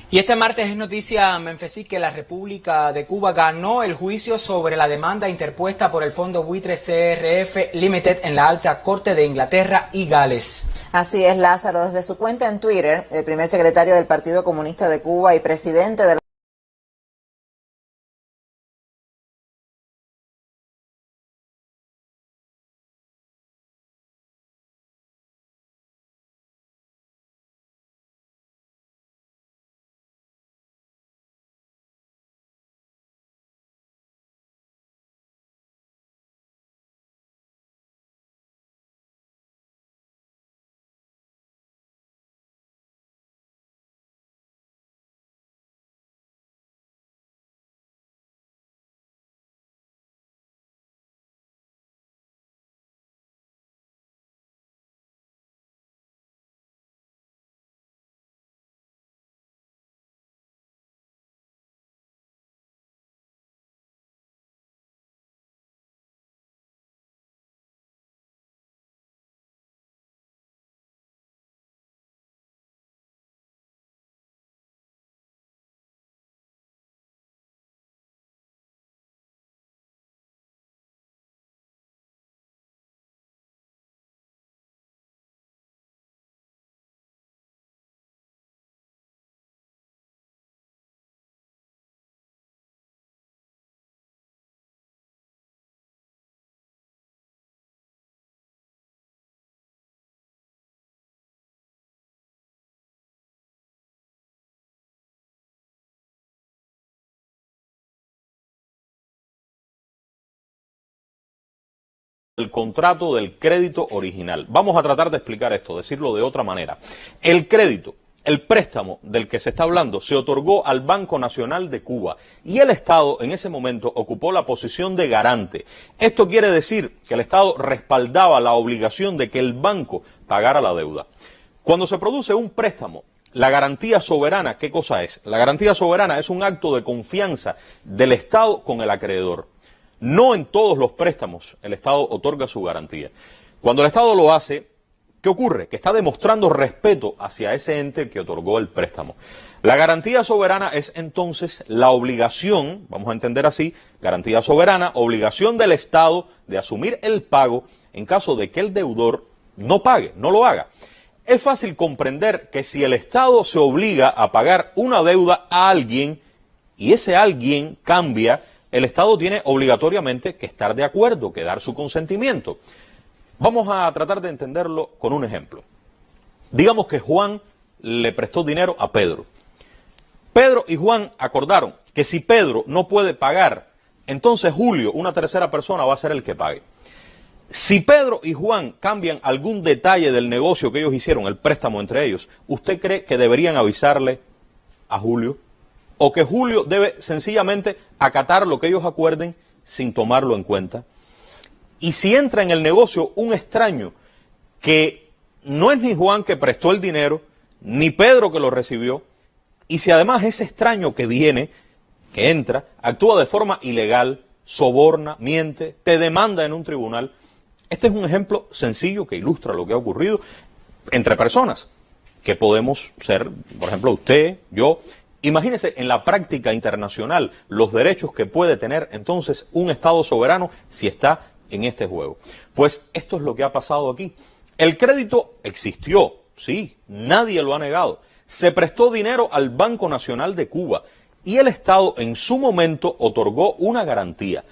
Y este martes es noticia, Menfesí, que la República de Cuba ganó el juicio sobre la demanda interpuesta por el fondo buitre CRF Limited en la Alta Corte de Inglaterra y Gales. Así es, Lázaro. Desde su cuenta en Twitter, el primer secretario del Partido Comunista de Cuba y presidente de la el contrato del crédito original. Vamos a tratar de explicar esto, decirlo de otra manera. El crédito, el préstamo del que se está hablando, se otorgó al Banco Nacional de Cuba y el Estado en ese momento ocupó la posición de garante. Esto quiere decir que el Estado respaldaba la obligación de que el banco pagara la deuda. Cuando se produce un préstamo, la garantía soberana, ¿qué cosa es? La garantía soberana es un acto de confianza del Estado con el acreedor. No en todos los préstamos el Estado otorga su garantía. Cuando el Estado lo hace, ¿qué ocurre? Que está demostrando respeto hacia ese ente que otorgó el préstamo. La garantía soberana es entonces la obligación, vamos a entender así, garantía soberana, obligación del Estado de asumir el pago en caso de que el deudor no pague, no lo haga. Es fácil comprender que si el Estado se obliga a pagar una deuda a alguien y ese alguien cambia, el Estado tiene obligatoriamente que estar de acuerdo, que dar su consentimiento. Vamos a tratar de entenderlo con un ejemplo. Digamos que Juan le prestó dinero a Pedro. Pedro y Juan acordaron que si Pedro no puede pagar, entonces Julio, una tercera persona, va a ser el que pague. Si Pedro y Juan cambian algún detalle del negocio que ellos hicieron, el préstamo entre ellos, ¿usted cree que deberían avisarle a Julio? ¿O que Julio debe sencillamente acatar lo que ellos acuerden sin tomarlo en cuenta? Y si entra en el negocio un extraño que no es ni Juan que prestó el dinero, ni Pedro que lo recibió, y si además ese extraño que viene, que entra, actúa de forma ilegal, soborna, miente, te demanda en un tribunal, este es un ejemplo sencillo que ilustra lo que ha ocurrido entre personas, que podemos ser, por ejemplo, usted, yo. Imagínese en la práctica internacional los derechos que puede tener entonces un Estado soberano si está en este juego. Pues esto es lo que ha pasado aquí. El crédito existió, sí, nadie lo ha negado. Se prestó dinero al Banco Nacional de Cuba y el Estado en su momento otorgó una garantía.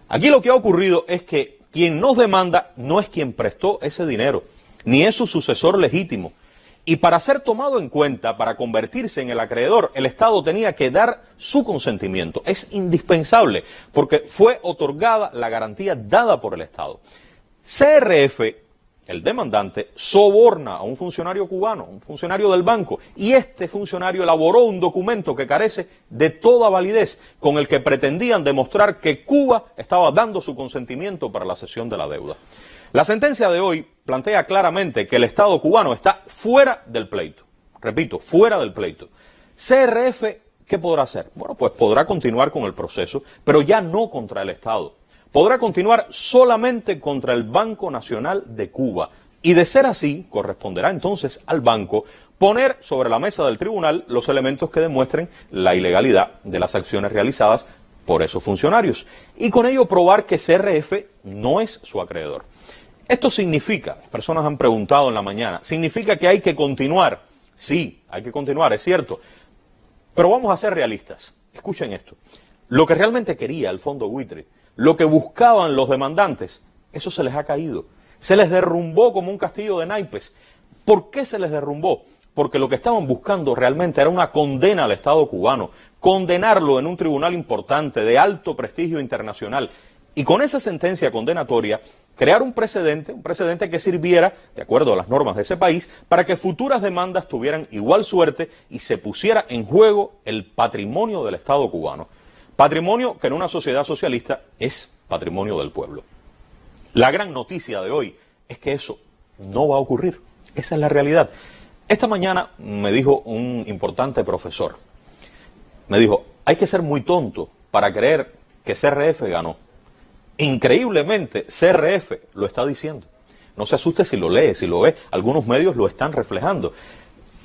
Aquí lo que ha ocurrido es que quien nos demanda no es quien prestó ese dinero, ni es su sucesor legítimo. Y para ser tomado en cuenta, para convertirse en el acreedor, el Estado tenía que dar su consentimiento. Es indispensable, porque fue otorgada la garantía dada por el Estado. CRF, el demandante, soborna a un funcionario cubano, un funcionario del banco, y este funcionario elaboró un documento que carece de toda validez, con el que pretendían demostrar que Cuba estaba dando su consentimiento para la cesión de la deuda. La sentencia de hoy plantea claramente que el Estado cubano está fuera del pleito. Repito, fuera del pleito. CRF, ¿qué podrá hacer? Bueno, pues podrá continuar con el proceso, pero ya no contra el Estado. Podrá continuar solamente contra el Banco Nacional de Cuba, Y de ser así, corresponderá entonces al banco poner sobre la mesa del tribunal los elementos que demuestren la ilegalidad de las acciones realizadas por esos funcionarios y con ello probar que CRF no es su acreedor. Esto significa, personas han preguntado en la mañana, ¿significa que hay que continuar? Sí, hay que continuar, es cierto, pero vamos a ser realistas. Escuchen esto, lo que realmente quería el fondo buitre, lo que buscaban los demandantes, eso se les ha caído, se les derrumbó como un castillo de naipes. ¿Por qué se les derrumbó? Porque lo que estaban buscando realmente era una condena al Estado cubano, condenarlo en un tribunal importante, de alto prestigio internacional, y con esa sentencia condenatoria crear un precedente que sirviera, de acuerdo a las normas de ese país, para que futuras demandas tuvieran igual suerte y se pusiera en juego el patrimonio del Estado cubano. Patrimonio que en una sociedad socialista es patrimonio del pueblo. La gran noticia de hoy es que eso no va a ocurrir. Esa es la realidad. Esta mañana me dijo un importante profesor, me dijo, hay que ser muy tonto para creer que CRF ganó. Increíblemente, CRF lo está diciendo. No se asuste si lo lee, si lo ve, algunos medios lo están reflejando.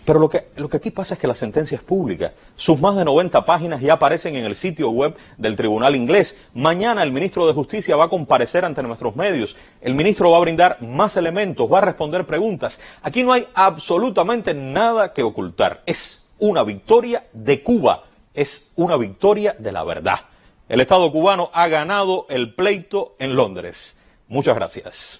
Pero lo que aquí pasa es que la sentencia es pública. Sus más de 90 páginas ya aparecen en el sitio web del tribunal inglés. Mañana el ministro de Justicia va a comparecer ante nuestros medios. El ministro va a brindar más elementos, va a responder preguntas. Aquí no hay absolutamente nada que ocultar. Es una victoria de Cuba. Es una victoria de la verdad. El Estado cubano ha ganado el pleito en Londres. Muchas gracias.